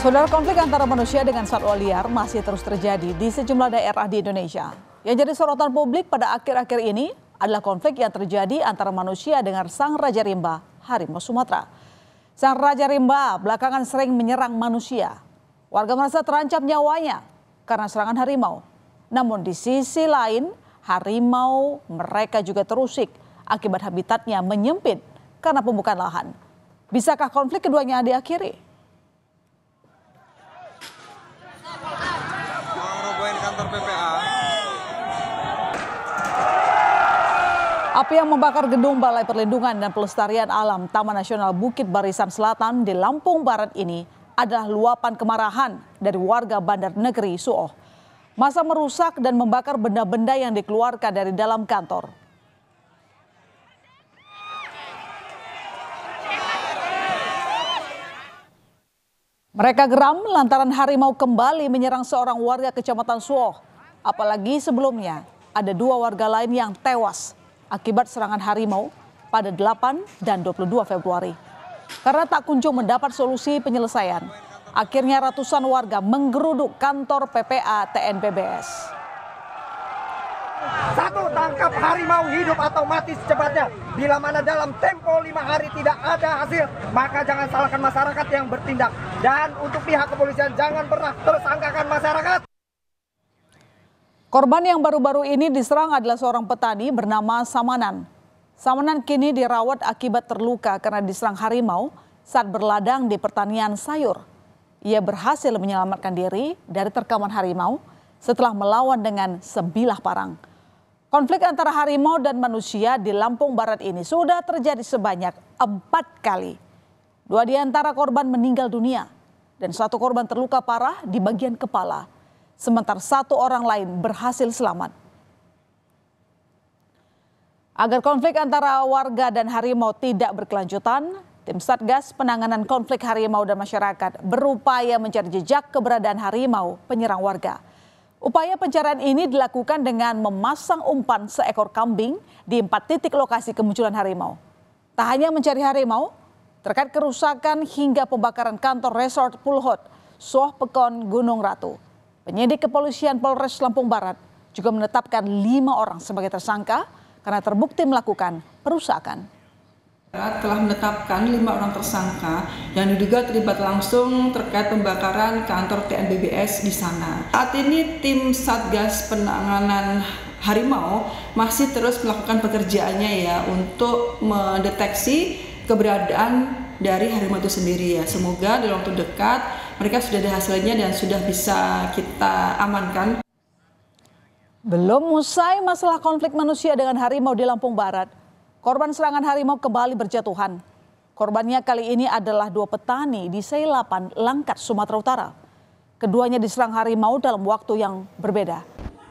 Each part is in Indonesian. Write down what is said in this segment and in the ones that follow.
Saudara, konflik antara manusia dengan satwa liar masih terus terjadi di sejumlah daerah di Indonesia. Yang jadi sorotan publik pada akhir-akhir ini adalah konflik yang terjadi antara manusia dengan sang Raja Rimba, harimau Sumatera. Sang Raja Rimba belakangan sering menyerang manusia. Warga merasa terancam nyawanya karena serangan harimau. Namun di sisi lain, harimau mereka juga terusik akibat habitatnya menyempit karena pembukaan lahan. Bisakah konflik keduanya diakhiri? Kantor PPA. Api yang membakar gedung Balai Perlindungan dan Pelestarian Alam Taman Nasional Bukit Barisan Selatan di Lampung Barat ini adalah luapan kemarahan dari warga Bandar Negeri Suoh. Massa merusak dan membakar benda-benda yang dikeluarkan dari dalam kantor. Mereka geram lantaran harimau kembali menyerang seorang warga Kecamatan Suoh. Apalagi sebelumnya ada 2 warga lain yang tewas akibat serangan harimau pada 8 dan 22 Februari. Karena tak kunjung mendapat solusi penyelesaian, akhirnya ratusan warga menggeruduk kantor PPA TNBBS. 1. Tangkap harimau hidup atau mati secepatnya. Bila mana dalam tempo 5 hari tidak ada hasil, maka jangan salahkan masyarakat yang bertindak. Dan untuk pihak kepolisian jangan pernah tersangkakan masyarakat. Korban yang baru-baru ini diserang adalah seorang petani bernama Samanan. Samanan kini dirawat akibat terluka karena diserang harimau saat berladang di pertanian sayur. Ia berhasil menyelamatkan diri dari terkaman harimau setelah melawan dengan sebilah parang. Konflik antara harimau dan manusia di Lampung Barat ini sudah terjadi sebanyak 4 kali. 2 di antara korban meninggal dunia dan 1 korban terluka parah di bagian kepala. Sementara 1 orang lain berhasil selamat. Agar konflik antara warga dan harimau tidak berkelanjutan, tim Satgas Penanganan Konflik Harimau dan Masyarakat berupaya mencari jejak keberadaan harimau penyerang warga. Upaya pencarian ini dilakukan dengan memasang umpan seekor kambing di 4 titik lokasi kemunculan harimau. Tak hanya mencari harimau, terkait kerusakan hingga pembakaran kantor Resort Pulhot, Suoh Pekon, Gunung Ratu. Penyidik kepolisian Polres Lampung Barat juga menetapkan 5 orang sebagai tersangka karena terbukti melakukan perusakan. Telah menetapkan 5 orang tersangka yang diduga terlibat langsung terkait pembakaran kantor TNBBS di sana. Saat ini tim Satgas Penanganan Harimau masih terus melakukan pekerjaannya ya untuk mendeteksi keberadaan dari harimau itu sendiri ya. Semoga dalam waktu dekat mereka sudah ada hasilnya dan sudah bisa kita amankan. Belum usai masalah konflik manusia dengan harimau di Lampung Barat, korban serangan harimau kembali berjatuhan. Korbannya kali ini adalah 2 petani di Seilapan, Langkat, Sumatera Utara. Keduanya diserang harimau dalam waktu yang berbeda,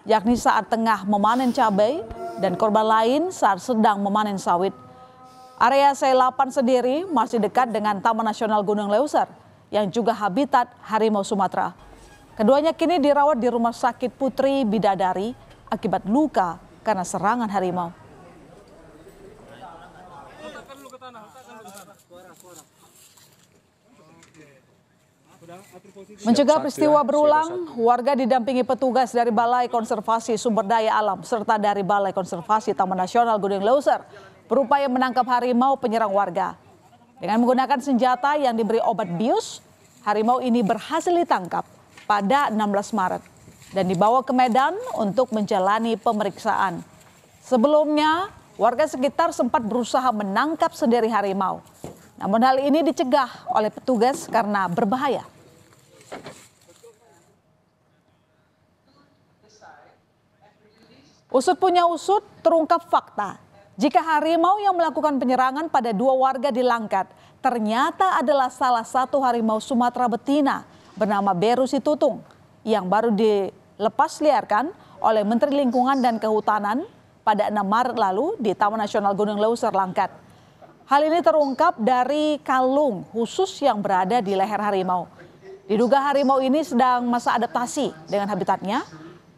yakni saat tengah memanen cabai dan korban lain saat sedang memanen sawit. Area Seilapan sendiri masih dekat dengan Taman Nasional Gunung Leuser yang juga habitat harimau Sumatera. Keduanya kini dirawat di Rumah Sakit Putri Bidadari akibat luka karena serangan harimau. Mencegah peristiwa berulang, warga didampingi petugas dari Balai Konservasi Sumber Daya Alam serta dari Balai Konservasi Taman Nasional Gunung Leuser berupaya menangkap harimau penyerang warga. Dengan menggunakan senjata yang diberi obat bius, harimau ini berhasil ditangkap pada 16 Maret dan dibawa ke Medan untuk menjalani pemeriksaan. Sebelumnya, warga sekitar sempat berusaha menangkap sendiri harimau. Namun hal ini dicegah oleh petugas karena berbahaya. Usut punya usut, terungkap fakta. Jika harimau yang melakukan penyerangan pada 2 warga di Langkat ternyata adalah salah satu harimau Sumatera betina bernama Beru Situtung yang baru dilepas liarkan oleh Menteri Lingkungan dan Kehutanan pada 6 Maret lalu di Taman Nasional Gunung Leuser, Langkat. Hal ini terungkap dari kalung khusus yang berada di leher harimau. Diduga harimau ini sedang masa adaptasi dengan habitatnya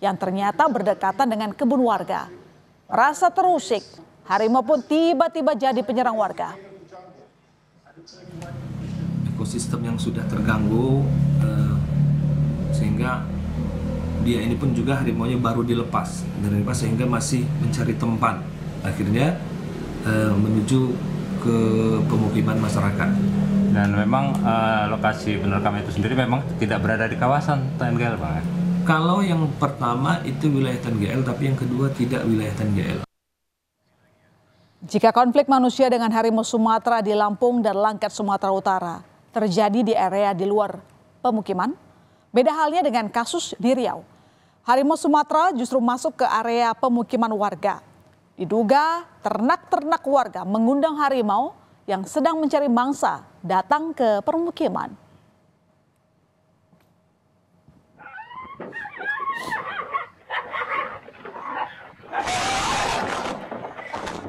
yang ternyata berdekatan dengan kebun warga. Merasa terusik, harimau pun tiba-tiba jadi penyerang warga. Ekosistem yang yang sudah terganggu, sehingga dia ini pun juga harimaunya baru dilepas sehingga masih mencari tempat, akhirnya menuju ke pemukiman masyarakat. Dan memang lokasi penerkaman itu sendiri memang tidak berada di kawasan TNGL, Bang. Kalau yang pertama itu wilayah TNGL, tapi yang kedua tidak wilayah TNGL. Jika konflik manusia dengan harimau Sumatera di Lampung dan Langkat Sumatera Utara terjadi di area di luar pemukiman, beda halnya dengan kasus di Riau. Harimau Sumatera justru masuk ke area pemukiman warga. Diduga ternak-ternak warga mengundang harimau yang sedang mencari mangsa datang ke permukiman.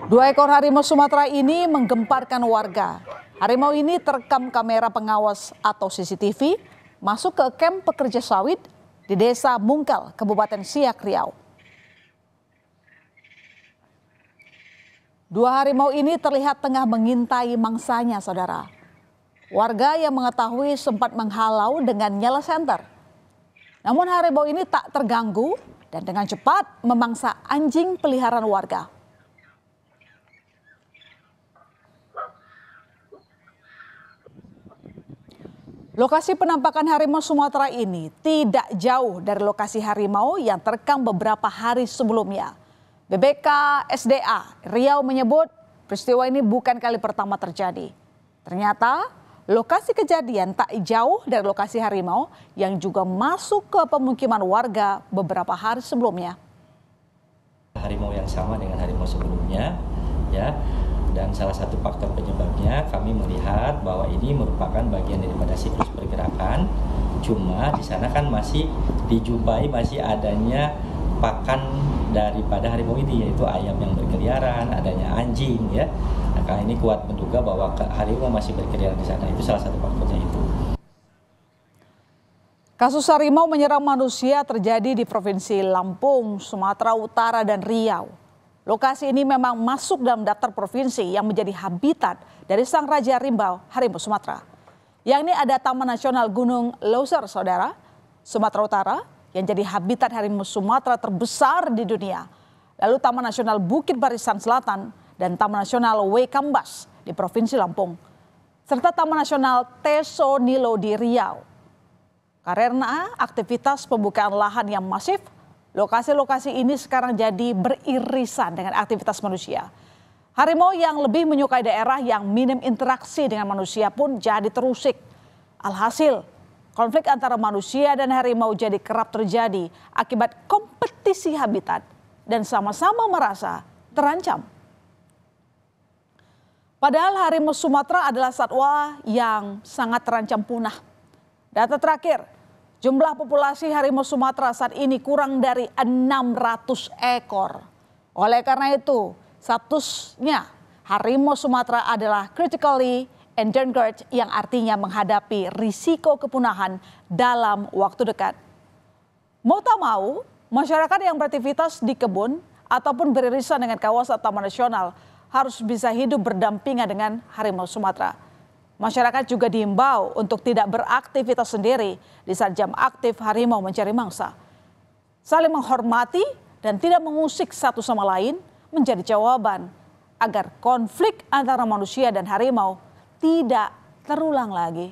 Dua ekor harimau Sumatera ini menggemparkan warga. Harimau ini terekam kamera pengawas atau CCTV masuk ke kamp pekerja sawit di Desa Mungkal, Kabupaten Siak, Riau. Dua harimau ini terlihat tengah mengintai mangsanya, saudara. Warga yang mengetahui sempat menghalau dengan nyala senter. Namun harimau ini tak terganggu dan dengan cepat memangsa anjing peliharaan warga. Lokasi penampakan harimau Sumatera ini tidak jauh dari lokasi harimau yang terekam beberapa hari sebelumnya. BBK-SDA Riau menyebut peristiwa ini bukan kali pertama terjadi. Ternyata lokasi kejadian tak jauh dari lokasi harimau yang juga masuk ke pemukiman warga beberapa hari sebelumnya. Harimau yang sama dengan harimau sebelumnya, ya. Dan salah satu faktor penyebabnya kami melihat bahwa ini merupakan bagian daripada siklus pergerakan. Cuma di sana kan masih dijumpai masih adanya pakan daripada harimau ini, yaitu ayam yang berkeliaran, adanya anjing, ya. Nah, ini kuat menduga bahwa harimau masih berkeliaran di sana. Itu salah satu faktornya itu. Kasus harimau menyerang manusia terjadi di Provinsi Lampung, Sumatera Utara, dan Riau. Lokasi ini memang masuk dalam daftar provinsi yang menjadi habitat dari sang raja rimba harimau Sumatera. Yang ini ada Taman Nasional Gunung Leuser, saudara, Sumatera Utara, yang jadi habitat harimau Sumatera terbesar di dunia. Lalu Taman Nasional Bukit Barisan Selatan dan Taman Nasional Waikambas di Provinsi Lampung. Serta Taman Nasional Teso Nilo di Riau. Karena aktivitas pembukaan lahan yang masif, lokasi-lokasi ini sekarang jadi beririsan dengan aktivitas manusia. Harimau yang lebih menyukai daerah yang minim interaksi dengan manusia pun jadi terusik. Alhasil, konflik antara manusia dan harimau jadi kerap terjadi akibat kompetisi habitat dan sama-sama merasa terancam. Padahal harimau Sumatera adalah satwa yang sangat terancam punah. Data terakhir, jumlah populasi harimau Sumatera saat ini kurang dari 600 ekor. Oleh karena itu, statusnya harimau Sumatera adalah critically endangered yang artinya menghadapi risiko kepunahan dalam waktu dekat. Mau tak mau, masyarakat yang beraktivitas di kebun ataupun beririsan dengan kawasan taman nasional harus bisa hidup berdampingan dengan harimau Sumatera. Masyarakat juga diimbau untuk tidak beraktivitas sendiri di saat jam aktif harimau mencari mangsa. Saling menghormati dan tidak mengusik satu sama lain menjadi jawaban agar konflik antara manusia dan harimau tidak terulang lagi.